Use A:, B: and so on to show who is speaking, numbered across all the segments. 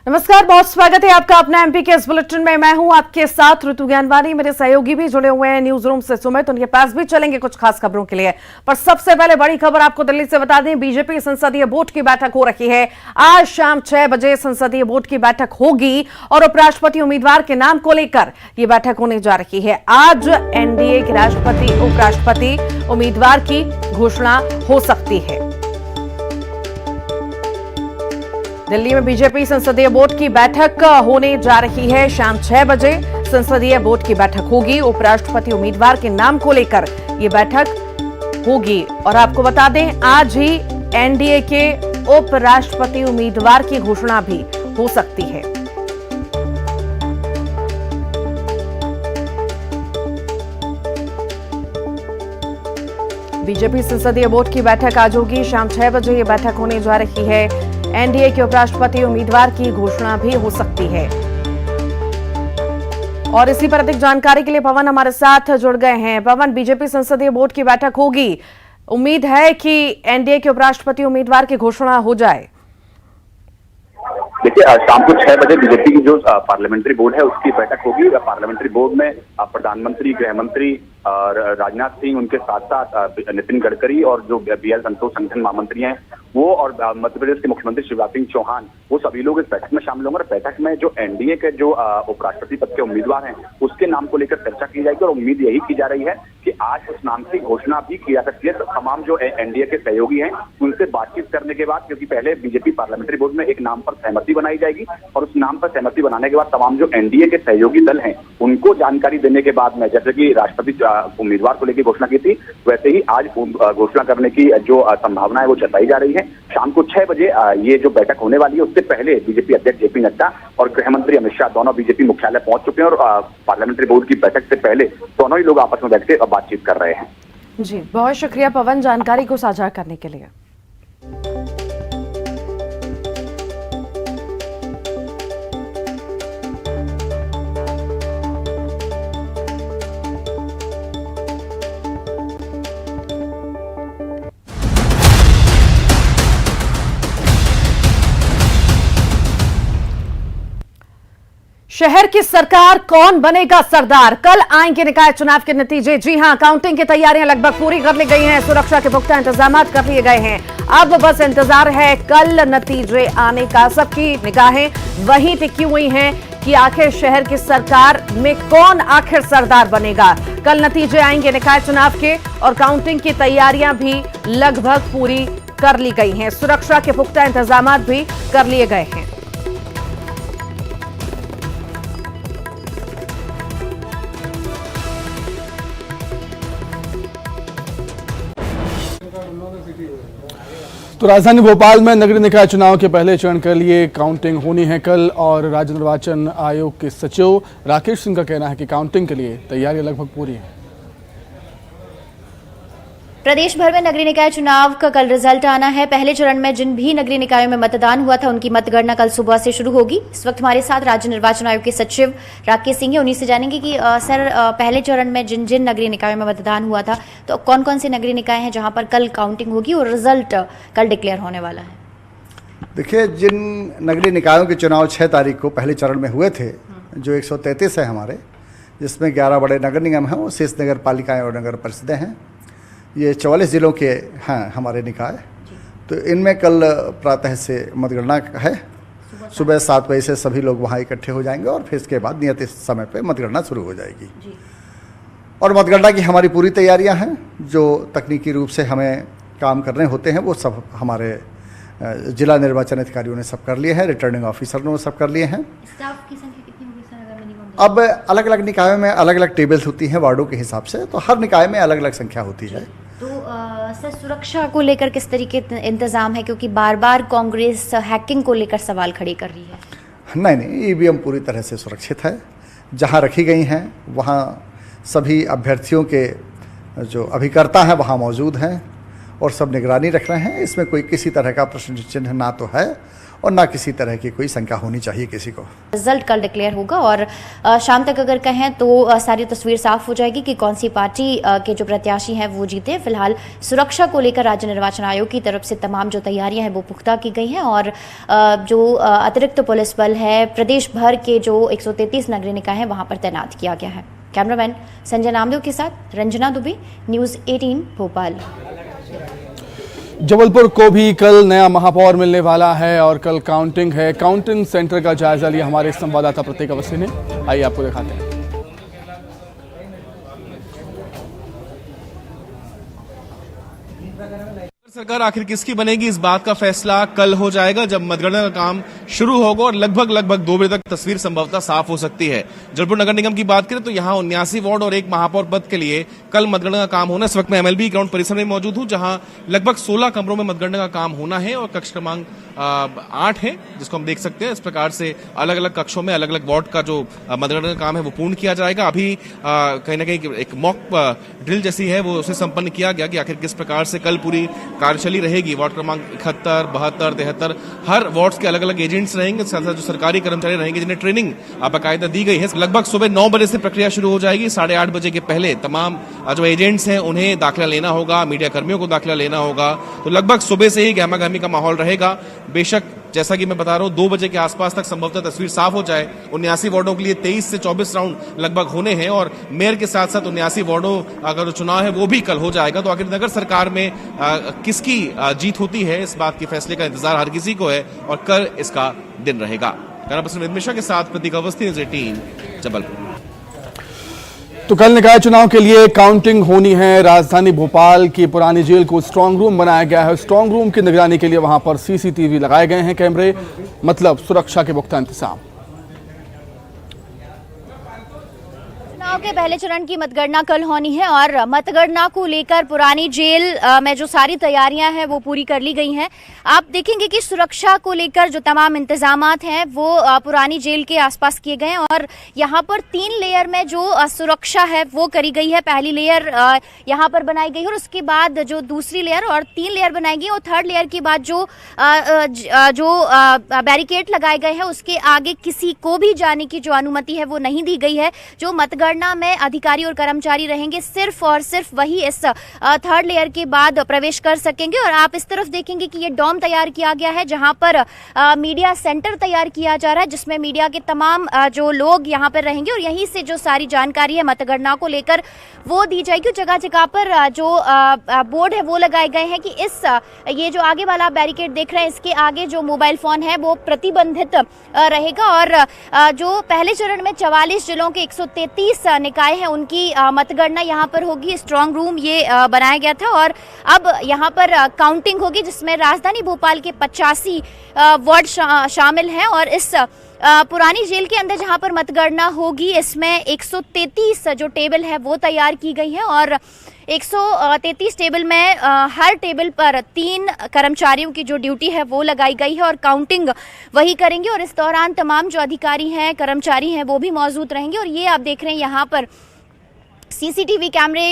A: नमस्कार, बहुत स्वागत है आपका अपना एमपी के इस बुलेटिन में। मैं हूं आपके साथ ऋतु ज्ञानवानी। मेरे सहयोगी भी जुड़े हुए हैं न्यूज रूम से सुमित, उनके पास भी चलेंगे कुछ खास खबरों के लिए। पर सबसे पहले बड़ी खबर आपको दिल्ली से बता दें, बीजेपी संसदीय बोर्ड की बैठक हो रही है। आज शाम 6 बजे संसदीय बोर्ड की बैठक होगी और उपराष्ट्रपति उम्मीदवार के नाम को लेकर यह बैठक होने जा रही है। आज एनडीए के राष्ट्रपति उपराष्ट्रपति उम्मीदवार की घोषणा हो सकती है। दिल्ली में बीजेपी संसदीय बोर्ड की बैठक होने जा रही है। शाम 6 बजे संसदीय बोर्ड की बैठक होगी। उपराष्ट्रपति उम्मीदवार के नाम को लेकर यह बैठक होगी। और आपको बता दें, आज ही एनडीए के उपराष्ट्रपति उम्मीदवार की घोषणा भी हो सकती है। बीजेपी संसदीय बोर्ड की बैठक आज होगी। शाम 6 बजे यह बैठक होने जा रही है। एनडीए के उपराष्ट्रपति उम्मीदवार की घोषणा भी हो सकती है। और इसी पर अधिक जानकारी के लिए पवन हमारे साथ जुड़ गए हैं। पवन, बीजेपी संसदीय बोर्ड की बैठक होगी, उम्मीद है कि एनडीए के उपराष्ट्रपति उम्मीदवार की घोषणा हो जाए।
B: देखिए, शाम को 6 बजे बीजेपी की जो पार्लियामेंट्री बोर्ड है उसकी बैठक होगी। पार्लियामेंट्री बोर्ड में प्रधानमंत्री, गृह मंत्री और राजनाथ सिंह, उनके साथ साथ नितिन गडकरी और जो बीएल संतोष संगठन महामंत्री हैं वो, और मध्य प्रदेश के मुख्यमंत्री शिवराज सिंह चौहान, वो सभी लोग इस बैठक में शामिल होंगे। और बैठक में जो एनडीए के जो उपराष्ट्रपति पद के उम्मीदवार हैं उसके नाम को लेकर चर्चा की जाएगी। और उम्मीद यही की जा रही है कि आज उस नाम की घोषणा भी की जा सकती है। तो तमाम जो एनडीए के सहयोगी हैं उनसे बातचीत करने के बाद, क्योंकि पहले बीजेपी पार्लियामेंट्री बोर्ड में एक नाम पर सहमति बनाई जाएगी और उस नाम पर सहमति बनाने के बाद तमाम जो एनडीए के सहयोगी दल हैं उनको जानकारी देने के बाद में, जैसे कि राष्ट्रपति उम्मीदवार को लेकर घोषणा की थी, वैसे ही आज घोषणा करने की जो संभावना है वो जताई जा रही है। शाम को 6 बजे ये जो बैठक होने वाली है उससे पहले बीजेपी अध्यक्ष जेपी नड्डा और गृह मंत्री अमित शाह दोनों बीजेपी मुख्यालय पहुंच चुके हैं और पार्लियामेंट्री बोर्ड की बैठक से पहले दोनों ही लोग आपस में बैठ के बातचीत कर रहे हैं।
A: जी, बहुत शुक्रिया पवन जानकारी को साझा करने के लिए। शहर की सरकार कौन बनेगा सरदार? कल आएंगे निकाय चुनाव के नतीजे। जी हां, काउंटिंग की तैयारियां लगभग पूरी कर ली गई हैं। सुरक्षा के पुख्ता इंतजाम कर लिए गए हैं। अब बस इंतजार है कल नतीजे आने का। सबकी निगाहें वहीं टिकी हुई हैं कि आखिर शहर की सरकार में कौन आखिर सरदार बनेगा। कल नतीजे आएंगे निकाय चुनाव के और काउंटिंग की तैयारियां भी लगभग पूरी कर ली गई हैं। सुरक्षा के पुख्ता इंतजाम भी कर लिए गए हैं।
C: तो राजधानी भोपाल में नगरीय निकाय चुनाव के पहले चरण के लिए काउंटिंग होनी है कल। और राज्य निर्वाचन आयोग के सचिव राकेश सिंह का कहना है कि काउंटिंग के लिए तैयारियां लगभग पूरी हैं।
D: प्रदेश भर में नगरीय निकाय चुनाव का कल रिजल्ट आना है। पहले चरण में जिन भी नगरीय निकायों में मतदान हुआ था उनकी मतगणना कल सुबह से शुरू होगी। इस वक्त हमारे साथ राज्य निर्वाचन आयोग के सचिव राकेश सिंह है। उन्हीं से जानेंगे कि सर, पहले चरण में जिन जिन नगरीय निकायों में मतदान हुआ था तो कौन कौन से नगरीय निकाय हैं जहां पर कल काउंटिंग होगी और रिजल्ट कल डिक्लेयर होने वाला है?
E: देखिए, जिन नगरीय निकायों के चुनाव 6 तारीख को पहले चरण में हुए थे, जो 133 है हमारे, जिसमें 11 बड़े नगर निगम हैं और शेष नगर पालिकाएँ और नगर परिषदें हैं। ये 44 जिलों के हैं हमारे निकाय। तो इनमें कल प्रातः से मतगणना है। सुबह 7 बजे से सभी लोग वहाँ इकट्ठे हो जाएंगे और फिर इसके बाद नियत समय पे मतगणना शुरू हो जाएगी। और मतगणना की हमारी पूरी तैयारियां हैं। जो तकनीकी रूप से हमें काम करने होते हैं वो सब हमारे जिला निर्वाचन अधिकारियों ने सब कर लिए हैं, रिटर्निंग ऑफिसर ने सब कर लिए हैं।
D: स्टाफ की संख्या कितनी होगी सर, अगर मिनिमम?
E: अब अलग अलग निकायों में अलग अलग टेबल्स होती हैं वार्डों के हिसाब से, तो हर निकाय में अलग अलग संख्या होती है।
D: तो सर, सुरक्षा को लेकर किस तरीके इंतजाम है, क्योंकि बार बार कांग्रेस हैकिंग को लेकर सवाल खड़े कर रही है?
E: नहीं, ईवीएम पूरी तरह से सुरक्षित है। जहां रखी गई हैं वहां सभी अभ्यर्थियों के जो अभिकर्ता हैं वहां मौजूद हैं और सब निगरानी रख रहे हैं। इसमें कोई किसी तरह का प्रश्न चिन्ह ना तो है और ना किसी तरह की कोई शंका होनी चाहिए किसी को।
D: रिजल्ट कल डिक्लेयर होगा और शाम तक अगर कहें तो सारी तस्वीर साफ हो जाएगी कि कौन सी पार्टी के जो प्रत्याशी हैं वो जीते। फिलहाल सुरक्षा को लेकर राज्य निर्वाचन आयोग की तरफ से तमाम जो तैयारियां हैं वो पुख्ता की गई हैं और जो अतिरिक्त पुलिस बल है प्रदेश भर के जो 133 नगरीय निकाय हैं वहां पर तैनात किया गया है। कैमरामैन संजय नामदेव के साथ रंजना दुबे, न्यूज़ 18 भोपाल।
C: जबलपुर को भी कल नया महापौर मिलने वाला है और कल काउंटिंग है। काउंटिंग सेंटर का जायजा लिया हमारे संवाददाता प्रतीक अवस्थी ने। आइए आपको दिखाते हैं।
F: सरकार आखिर किसकी बनेगी, इस बात का फैसला कल हो जाएगा जब मतगणना का काम शुरू होगा और लगभग 2 बजे तक तस्वीर संभवतः साफ हो सकती है। जबलपुर नगर निगम की बात करें तो यहां 79 वार्ड और एक महापौर पद के लिए कल मतगणना का काम होना। इस वक्त मैं MLB ग्राउंड परिसर में मौजूद हूं जहां लगभग 16 कमरों में मतगणना का काम होना है और कक्ष क्रमांक 8 है जिसको हम देख सकते हैं। इस प्रकार से अलग अलग कक्षों में अलग अलग वार्ड का जो मतगणना का काम है वो पूर्ण किया जाएगा। अभी कहीं ना कहीं एक मॉक ड्रिल जैसी है वो उसे संपन्न किया गया कि आखिर किस प्रकार से कल पूरी कार्यशैली रहेगी। वार्ड क्रमांक 71, 72, 73 हर वार्ड्स के अलग अलग एजेंट्स रहेंगे, साथ साथ जो सरकारी कर्मचारी रहेंगे जिन्हें ट्रेनिंग बाकायदा दी गई है। लगभग सुबह 9 बजे से प्रक्रिया शुरू हो जाएगी। 8:30 बजे के पहले तमाम जो एजेंट्स हैं उन्हें दाखिला लेना होगा, मीडिया कर्मियों को दाखिला लेना होगा। तो लगभग सुबह से ही गहमागहमी का माहौल रहेगा। बेशक जैसा कि मैं बता रहा हूं 2 बजे के आसपास तक संभवतः तस्वीर साफ हो जाए। 79 वार्डों के लिए 23 से 24 राउंड लगभग होने हैं और मेयर के साथ साथ 79 वार्डों अगर जो चुनाव है वो भी कल हो जाएगा। तो आखिर नगर सरकार में किसकी जीत होती है इस बात के फैसले का इंतजार हर किसी को है और कल इसका दिन रहेगा। कैमरा पर्सन विद मिश्रा के साथ प्रतीक अवस्थी, न्यूज़ 18 जबलपुर।
C: तो कल निकाय चुनाव के लिए काउंटिंग होनी है। राजधानी भोपाल की पुरानी जेल को स्ट्रांग रूम बनाया गया है। स्ट्रांग रूम की निगरानी के लिए वहां पर CCTV लगाए गए हैं कैमरे, मतलब सुरक्षा के पुख्ता इंतजाम।
D: चुनाव के पहले चरण की मतगणना कल होनी है और मतगणना को लेकर पुरानी जेल में जो सारी तैयारियां हैं वो पूरी कर ली गई हैं। आप देखेंगे कि सुरक्षा को लेकर जो तमाम इंतजामात हैं वो पुरानी जेल के आसपास किए गए हैं और यहाँ पर 3 लेयर में जो सुरक्षा है वो करी गई है। पहली लेयर यहाँ पर बनाई गई है और उसके बाद जो दूसरी लेयर और 3 लेयर बनाई गई और 3rd लेयर के बाद जो बैरिकेड लगाए गए हैं उसके आगे किसी को भी जाने की जो अनुमति है वो नहीं दी गई है। जो मतगणना में अधिकारी और कर्मचारी रहेंगे सिर्फ और सिर्फ वही इस 3rd लेयर के बाद प्रवेश कर सकेंगे। और आप इस तरफ देखेंगे कि ये डॉम तैयार किया गया है जहां पर मीडिया सेंटर तैयार किया जा रहा है जिसमें मीडिया के तमाम जो लोग यहां पर रहेंगे और यहीं से जो सारी जानकारी है मतगणना को लेकर वो दी जाएगी। जगह जगह पर जो बोर्ड है वो लगाए गए हैं कि ये जो आगे वाला बैरिकेड देख रहे हैं इसके आगे जो मोबाइल फोन है वो प्रतिबंधित रहेगा। और जो पहले चरण में 44 जिलों के 133 निकाय हैं उनकी मतगणना यहां पर होगी। स्ट्रांग रूम ये बनाया गया था और अब यहां पर काउंटिंग होगी जिसमें राजधानी भोपाल के 85 वार्ड शामिल हैं और इस पुरानी जेल के अंदर जहां पर मतगणना होगी इसमें 133 जो टेबल है वो तैयार की गई है और 133 टेबल में हर टेबल पर 3 कर्मचारियों की जो ड्यूटी है वो लगाई गई है और काउंटिंग वही करेंगे। और इस दौरान तमाम जो अधिकारी हैं कर्मचारी हैं वो भी मौजूद रहेंगे। और ये आप देख रहे हैं यहाँ पर CCTV कैमरे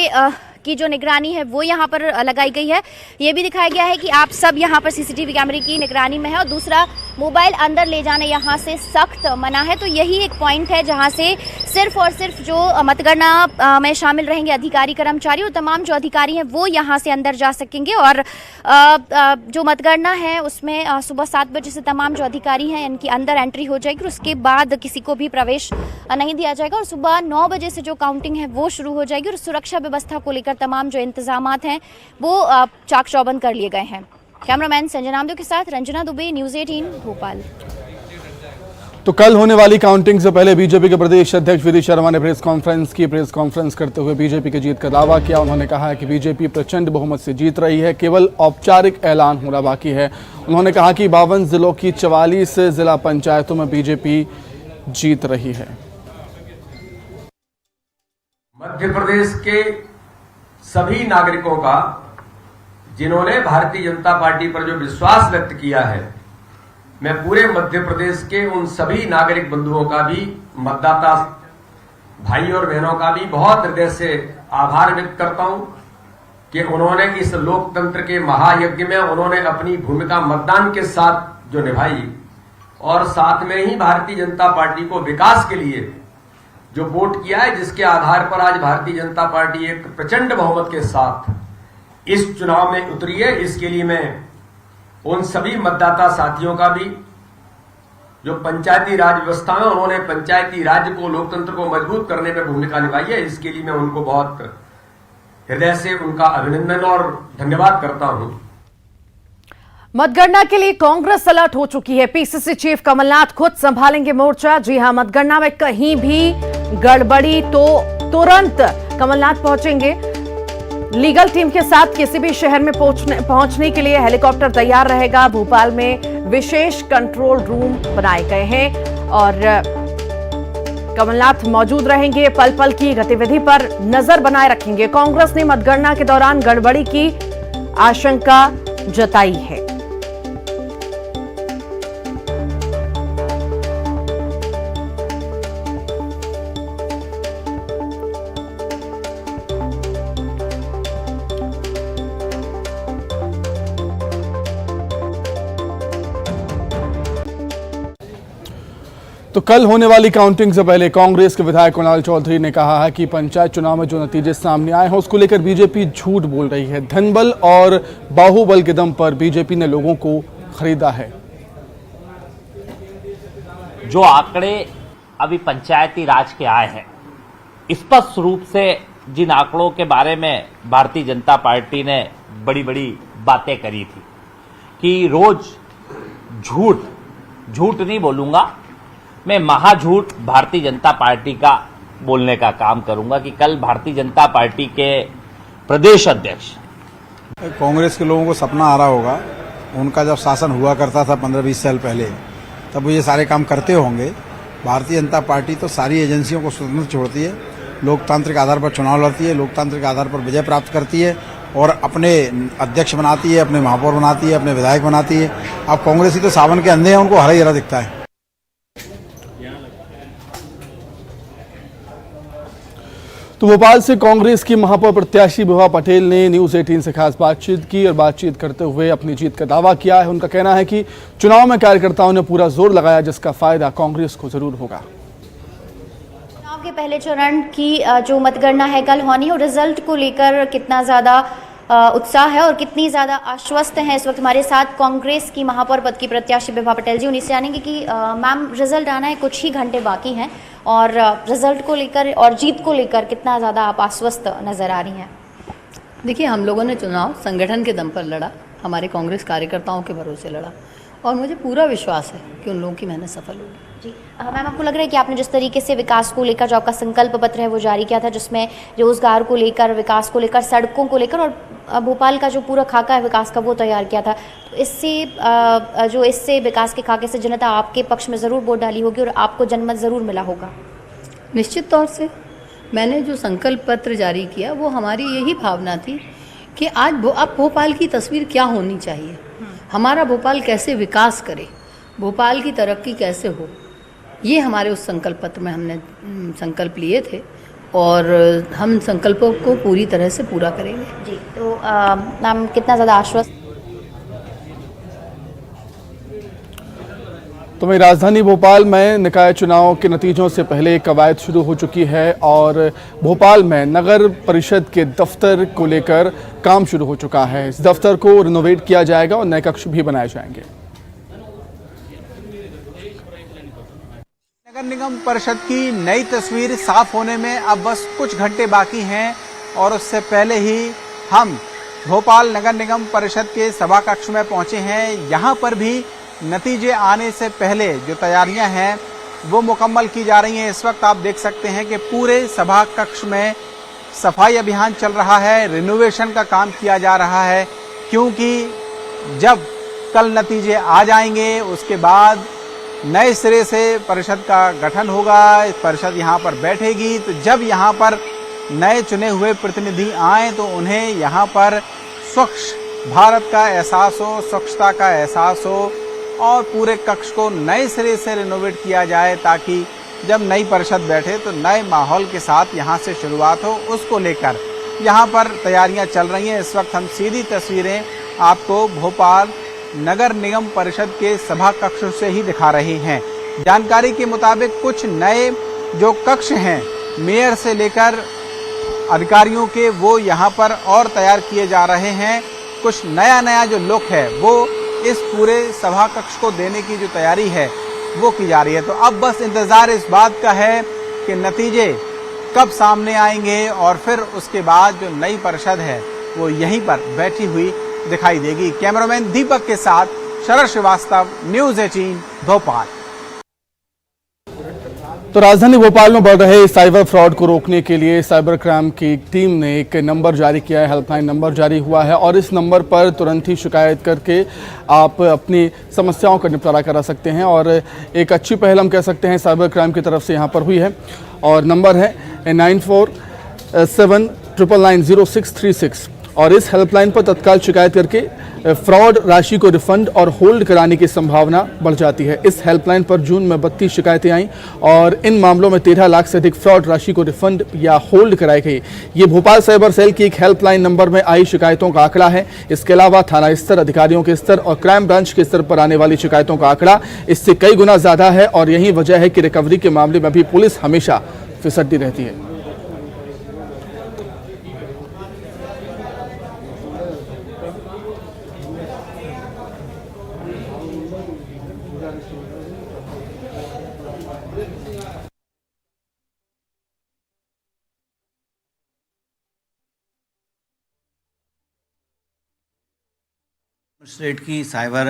D: की जो निगरानी है वो यहाँ पर लगाई गई है। ये भी दिखाया गया है कि आप सब यहाँ पर CCTV कैमरे की निगरानी में है। और दूसरा, मोबाइल अंदर ले जाना यहाँ से सख्त मना है। तो यही एक पॉइंट है जहाँ से सिर्फ और सिर्फ जो मतगणना में शामिल रहेंगे अधिकारी कर्मचारी और तमाम जो अधिकारी हैं वो यहाँ से अंदर जा सकेंगे। और जो मतगणना है उसमें सुबह 7 बजे से तमाम जो अधिकारी हैं इनकी अंदर एंट्री हो जाएगी और उसके बाद किसी को भी प्रवेश नहीं दिया जाएगा। और सुबह 9 बजे से जो काउंटिंग है वो शुरू हो जाएगी और सुरक्षा व्यवस्था को लेकर तमाम जो इंतजामात हैं वो चाक चौबंद कर लिए गए हैं। कैमरामैन संजय नामदेव के साथ रंजना दुबे, न्यूज़ 18 भोपाल।
C: तो कल होने वाली काउंटिंग से पहले बीजेपी के प्रदेश अध्यक्ष वी डी शर्मा ने प्रेस कॉन्फ्रेंस करते हुए बीजेपी की जीत का दावा किया। उन्होंने कहा है कि बीजेपी प्रचंड बहुमत से जीत रही है, केवल औपचारिक ऐलान होना बाकी है। उन्होंने कहा कि 52 जिलों की 44 जिला पंचायतों में बीजेपी जीत रही है।
G: मध्य प्रदेश के सभी नागरिकों का जिन्होंने भारतीय जनता पार्टी पर जो विश्वास व्यक्त किया है, मैं पूरे मध्य प्रदेश के उन सभी नागरिक बंधुओं का भी, मतदाता भाई और बहनों का भी बहुत हृदय से आभार व्यक्त करता हूं कि उन्होंने इस लोकतंत्र के महायज्ञ में उन्होंने अपनी भूमिका मतदान के साथ जो निभाई और साथ में ही भारतीय जनता पार्टी को विकास के लिए जो वोट किया है, जिसके आधार पर आज भारतीय जनता पार्टी एक प्रचंड बहुमत के साथ इस चुनाव में उतरी है। इसके लिए मैं उन सभी मतदाता साथियों का भी जो पंचायती राज व्यवस्था में उन्होंने पंचायती राज को, लोकतंत्र को मजबूत करने में भूमिका निभाई है, इसके लिए मैं उनको बहुत हृदय से उनका अभिनंदन और धन्यवाद करता हूं।
A: मतगणना के लिए कांग्रेस अलर्ट हो चुकी है। पीसीसी चीफ कमलनाथ खुद संभालेंगे मोर्चा। जी हां, मतगणना में कहीं भी गड़बड़ी तो तुरंत कमलनाथ पहुंचेंगे। लीगल टीम के साथ किसी भी शहर में पहुंचने के लिए हेलीकॉप्टर तैयार रहेगा। भोपाल में विशेष कंट्रोल रूम बनाए गए हैं और कमलनाथ मौजूद रहेंगे। पल पल की गतिविधि पर नजर बनाए रखेंगे। कांग्रेस ने मतगणना के दौरान गड़बड़ी की आशंका जताई है।
C: तो कल होने वाली काउंटिंग से पहले कांग्रेस के विधायक कुणाल चौधरी ने कहा है कि पंचायत चुनाव में जो नतीजे सामने आए हैं उसको लेकर बीजेपी झूठ बोल रही है। धनबल और बाहुबल के दम पर बीजेपी ने लोगों को खरीदा है।
H: जो आंकड़े अभी पंचायती राज के आए हैं, स्पष्ट रूप से जिन आंकड़ों के बारे में भारतीय जनता पार्टी ने बड़ी बड़ी बातें करी थी कि रोज झूठ नहीं बोलूंगा, मैं महाझूठ भारतीय जनता पार्टी का बोलने का काम करूंगा कि कल भारतीय जनता पार्टी के प्रदेश अध्यक्ष,
I: कांग्रेस के लोगों को सपना आ रहा होगा, उनका जब शासन हुआ करता था 15-20 साल पहले, तब वो ये सारे काम करते होंगे। भारतीय जनता पार्टी तो सारी एजेंसियों को स्वतंत्र छोड़ती है, लोकतांत्रिक आधार पर चुनाव लड़ती है, लोकतांत्रिक आधार पर विजय प्राप्त करती है और अपने अध्यक्ष बनाती है, अपने महापौर बनाती है, अपने विधायक बनाती है। अब कांग्रेसी तो सावन के अंधे हैं, उनको हरा ही हरा दिखता है।
C: तो भोपाल से कांग्रेस की महापौर प्रत्याशी विभा पटेल ने न्यूज 18 से खास बातचीत की और बातचीत करते हुए अपनी जीत का दावा किया है। उनका कहना है कि चुनाव में कार्यकर्ताओं ने पूरा जोर लगाया, जिसका फायदा कांग्रेस को जरूर होगा।
D: चुनाव के पहले चरण की जो मतगणना है कल होनी, और रिजल्ट को लेकर कितना ज्यादा उत्साह है और कितनी ज्यादा आश्वस्त हैं इस वक्त हमारे साथ कांग्रेस की महापौर पद की प्रत्याशी विभा पटेल जी। उन्हीं से जानेंगे कि मैम, रिजल्ट आना है, कुछ ही घंटे बाकी हैं और रिजल्ट को लेकर और जीत को लेकर कितना ज़्यादा आप आश्वस्त नज़र आ रही हैं?
J: देखिए, हम लोगों ने चुनाव संगठन के दम पर लड़ा, हमारे कांग्रेस कार्यकर्ताओं के भरोसे लड़ा और मुझे पूरा विश्वास है कि उन लोगों की मेहनत सफल होगी।
D: जी मैम, आपको लग रहा है कि आपने जिस तरीके से विकास को लेकर जो आपका संकल्प पत्र है वो जारी किया था, जिसमें रोजगार को लेकर, विकास को लेकर, सड़कों को लेकर और भोपाल का जो पूरा खाका है विकास का वो तैयार किया था, तो इससे विकास के खाके से जनता आपके पक्ष में ज़रूर वोट डाली होगी और आपको जनमत ज़रूर मिला होगा।
J: निश्चित तौर से मैंने जो संकल्प पत्र जारी किया वो हमारी यही भावना थी कि आज अब भोपाल की तस्वीर क्या होनी चाहिए, हमारा भोपाल कैसे विकास करे, भोपाल की तरक्की कैसे हो, ये हमारे उस संकल्प पत्र में हमने संकल्प लिए थे और हम संकल्पों को पूरी तरह से पूरा करेंगे।
D: जी, तो मैम कितना ज़्यादा आश्वस्त?
C: तो वहीं राजधानी भोपाल में निकाय चुनाव के नतीजों से पहले कवायद शुरू हो चुकी है और भोपाल में नगर परिषद के दफ्तर को लेकर काम शुरू हो चुका है। इस दफ्तर को रिनोवेट किया जाएगा और नए कक्ष भी बनाए जाएंगे।
I: नगर निगम परिषद की नई तस्वीर साफ होने में अब बस कुछ घंटे बाकी हैं और उससे पहले ही हम भोपाल नगर निगम परिषद के सभा कक्ष में पहुंचे हैं। यहाँ पर भी नतीजे आने से पहले जो तैयारियां हैं वो मुकम्मल की जा रही हैं। इस वक्त आप देख सकते हैं कि पूरे सभा कक्ष में सफाई अभियान चल रहा है, रिनोवेशन का काम किया जा रहा है, क्योंकि जब कल नतीजे आ जाएंगे उसके बाद नए सिरे से परिषद का गठन होगा, परिषद यहाँ पर बैठेगी। तो जब यहाँ पर नए चुने हुए प्रतिनिधि आए तो उन्हें यहाँ पर स्वच्छ भारत का एहसास हो, स्वच्छता का एहसास हो और पूरे कक्ष को नए सिरे से रिनोवेट किया जाए, ताकि जब नई परिषद बैठे तो नए माहौल के साथ यहाँ से शुरुआत हो। उसको लेकर यहाँ पर तैयारियां चल रही हैं। इस वक्त हम सीधी तस्वीरें आपको भोपाल नगर निगम परिषद के सभा कक्ष से ही दिखा रहे हैं। जानकारी के मुताबिक कुछ नए जो कक्ष हैं मेयर से लेकर अधिकारियों के, वो यहाँ पर और तैयार किए जा रहे हैं। कुछ नया जो लुक है वो इस पूरे सभा कक्ष को देने की जो तैयारी है वो की जा रही है। तो अब बस इंतजार इस बात का है कि नतीजे कब सामने आएंगे और फिर उसके बाद जो नई परिषद है वो यहीं पर बैठी हुई दिखाई देगी। कैमरामैन दीपक के साथ शरद श्रीवास्तव, न्यूज़ 18 भोपाल।
C: तो राजधानी भोपाल में बढ़ रहे साइबर फ्रॉड को रोकने के लिए साइबर क्राइम की टीम ने एक नंबर जारी किया है, हेल्पलाइन नंबर जारी हुआ है और इस नंबर पर तुरंत ही शिकायत करके आप अपनी समस्याओं का निपटारा करा सकते हैं। और एक अच्छी पहल हम कह सकते हैं साइबर क्राइम की तरफ से यहाँ पर हुई है और नंबर है 9479990636 और इस हेल्पलाइन पर तत्काल शिकायत करके फ्रॉड राशि को रिफंड और होल्ड कराने की संभावना बढ़ जाती है। इस हेल्पलाइन पर जून में 32 शिकायतें आईं और इन मामलों में 13 लाख से अधिक फ्रॉड राशि को रिफंड या होल्ड कराई गई। ये भोपाल साइबर सेल की एक हेल्पलाइन नंबर में आई शिकायतों का आंकड़ा है। इसके अलावा थाना स्तर, अधिकारियों के स्तर और क्राइम ब्रांच के स्तर पर आने वाली शिकायतों का आंकड़ा इससे कई गुना ज्यादा है और यही वजह है कि रिकवरी के मामले में भी पुलिस हमेशा फिसलती रहती है।
K: स्टेट की साइबर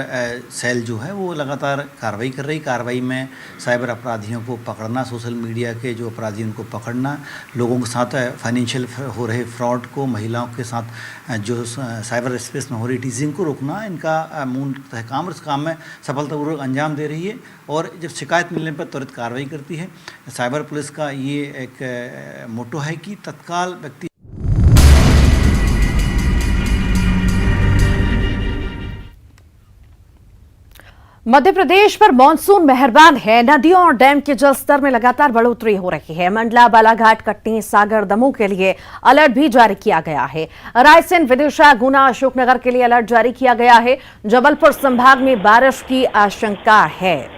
K: सेल जो है वो लगातार कार्रवाई कर रही। कार्रवाई में साइबर अपराधियों को पकड़ना, सोशल मीडिया के जो अपराधी उनको पकड़ना, लोगों के साथ फाइनेंशियल हो रहे फ्रॉड को, महिलाओं के साथ जो साइबर स्पेस में हो रही टीजिंग को रोकना, इनका मूलतः काम इस काम में सफलतापूर्वक अंजाम दे रही है और जब शिकायत मिलने पर त्वरित कार्रवाई करती है। साइबर पुलिस का ये एक मोटो है कि तत्काल व्यक्ति
A: मध्य प्रदेश पर मानसून मेहरबान है। नदियों और डैम के जलस्तर में लगातार बढ़ोतरी हो रही है। मंडला, बालाघाट, कटनी, सागर, दमोह के लिए अलर्ट भी जारी किया गया है। रायसेन, विदिशा, गुना, अशोकनगर के लिए अलर्ट जारी किया गया है। जबलपुर संभाग में बारिश की आशंका है।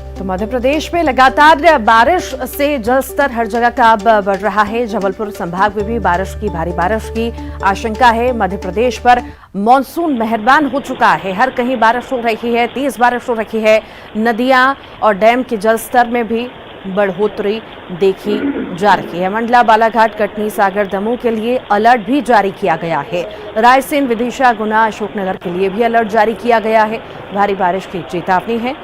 A: तो मध्य प्रदेश में लगातार बारिश से जलस्तर हर जगह का अब बढ़ रहा है। जबलपुर संभाग में भी बारिश की, भारी बारिश की आशंका है। मध्य प्रदेश पर मानसून मेहरबान हो चुका है। हर कहीं बारिश हो रही है, तेज बारिश हो रही है। नदियां और डैम के जलस्तर में भी बढ़ोतरी देखी जा रही है। मंडला, बालाघाट, कटनी, सागर, दमोह के लिए अलर्ट भी जारी किया गया है। रायसेन, विदिशा, गुना, अशोकनगर के लिए भी अलर्ट जारी किया गया है। भारी बारिश की चेतावनी है।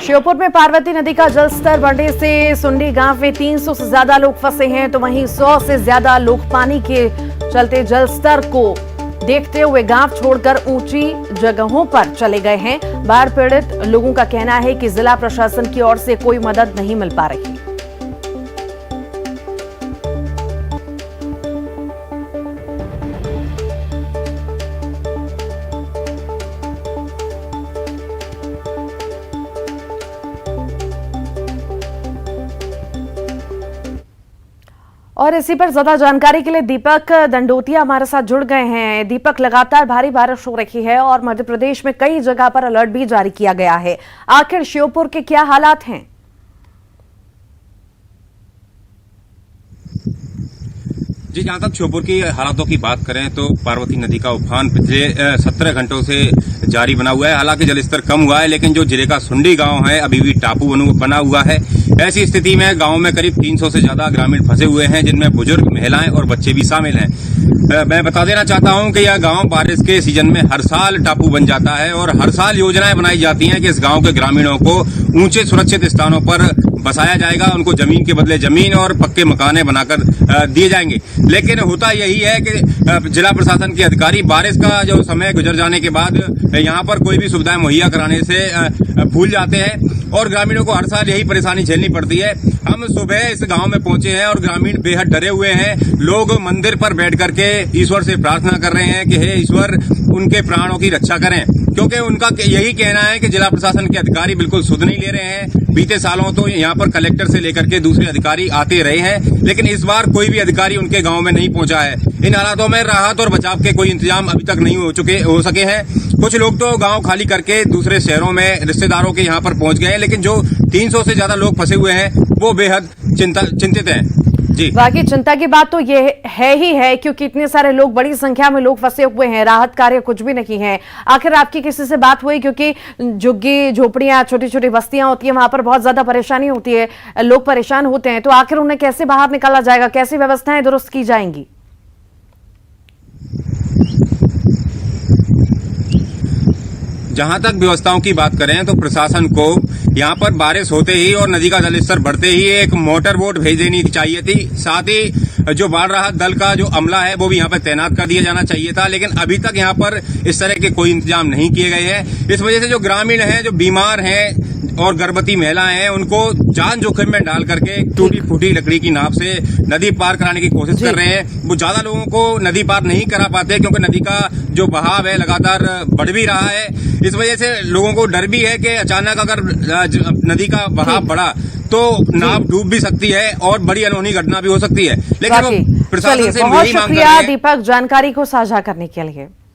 A: श्योपुर में पार्वती नदी का जलस्तर बढ़ने से सुंडी गांव में 300 से ज्यादा लोग फंसे हैं, तो वहीं 100 से ज्यादा लोग पानी के चलते जलस्तर को देखते हुए गांव छोड़कर ऊंची जगहों पर चले गए हैं। बाढ़ पीड़ित लोगों का कहना है कि जिला प्रशासन की ओर से कोई मदद नहीं मिल पा रही। और इसी पर ज्यादा जानकारी के लिए दीपक दंडोतिया हमारे साथ जुड़ गए हैं। दीपक, लगातार भारी बारिश हो रही है और मध्य प्रदेश में कई जगह पर अलर्ट भी जारी किया गया है। आखिर श्योपुर के क्या हालात हैं?
L: जी, जहां तक श्योपुर की हालातों की बात करें तो पार्वती नदी का उफान पिछले 17 घंटों से जारी बना हुआ है। हालांकि जलस्तर कम हुआ है, लेकिन जो जिले का सुंडी गांव है अभी भी टापू बना हुआ है। ऐसी स्थिति में गांव में करीब 300 से ज्यादा ग्रामीण फंसे हुए हैं, जिनमें बुजुर्ग, महिलाएं और बच्चे भी शामिल हैं। मैं बता देना चाहता हूं कि यह गांव बारिश के सीजन में हर साल टापू बन जाता है और हर साल योजनाएं बनाई जाती हैं कि इस गांव के ग्रामीणों को ऊंचे सुरक्षित स्थानों पर बसाया जाएगा, उनको जमीन के बदले जमीन और पक्के मकाने बनाकर दिए जाएंगे। लेकिन होता यही है कि जिला प्रशासन के अधिकारी बारिश का जो समय गुजर जाने के बाद यहाँ पर कोई भी सुविधाएं मुहैया कराने से भूल जाते हैं और ग्रामीणों को हर साल यही परेशानी झेलनी पड़ती है। हम सुबह इस गांव में पहुंचे हैं और ग्रामीण बेहद डरे हुए हैं। लोग मंदिर पर बैठ करके ईश्वर से प्रार्थना कर रहे हैं कि हे ईश्वर, उनके प्राणों की रक्षा करें, क्योंकि उनका यही कहना है कि जिला प्रशासन के अधिकारी बिल्कुल सुध नहीं ले रहे हैं। बीते सालों तो यहाँ पर कलेक्टर से लेकर के दूसरे अधिकारी आते रहे हैं, लेकिन इस बार कोई भी अधिकारी उनके गांव में नहीं पहुंचा है। इन हालातों में राहत और बचाव के कोई इंतजाम अभी तक नहीं हो सके हैं। कुछ लोग तो गांव खाली करके दूसरे शहरों में रिश्तेदारों के यहाँ पर पहुंच गए हैं, लेकिन जो 300 से ज्यादा लोग फंसे हुए हैं वो बेहद चिंतित हैं। जी,
A: बाकी चिंता की बात तो ये है ही है, क्योंकि इतने सारे लोग, बड़ी संख्या में लोग फंसे हुए हैं, राहत कार्य कुछ भी नहीं है। आखिर आपकी किसी से बात हुई? क्योंकि झुग्गी झोपड़ियां, छोटी छोटी बस्तियां होती हैं, वहां पर बहुत ज्यादा परेशानी होती है, लोग परेशान होते हैं, तो आखिर उन्हें कैसे बाहर निकाला जाएगा, कैसी व्यवस्थाएं दुरुस्त की जाएंगी?
L: जहां तक व्यवस्थाओं की बात करें तो प्रशासन को यहां पर बारिश होते ही और नदी का जलस्तर बढ़ते ही एक मोटर बोट भेज देनी चाहिए थी। साथ ही जो बाढ़ राहत दल का जो अमला है वो भी यहां पर तैनात कर दिया जाना चाहिए था, लेकिन अभी तक यहां पर इस तरह के कोई इंतजाम नहीं किए गए हैं। इस वजह से जो ग्रामीण हैं, जो बीमार हैं और गर्भवती महिलाएं हैं, उनको जान जोखिम में डाल करके टूटी फूटी लकड़ी की नाव से नदी पार कराने की कोशिश कर रहे हैं। वो ज्यादा लोगों को नदी पार नहीं करा पाते, क्योंकि नदी का जो बहाव है लगातार बढ़ भी रहा है। इस वजह से लोगों को डर भी है कि अचानक अगर नदी का बहाव बढ़ा तो नाव डूब भी सकती है और बड़ी अनहोनी घटना भी हो सकती है। लेकिन वो प्रशासन से
A: बहुत
L: यही मांग कर
A: शुक्रिया
L: रहे हैं।
A: दीपक, जानकारी को साझा करने के लिए।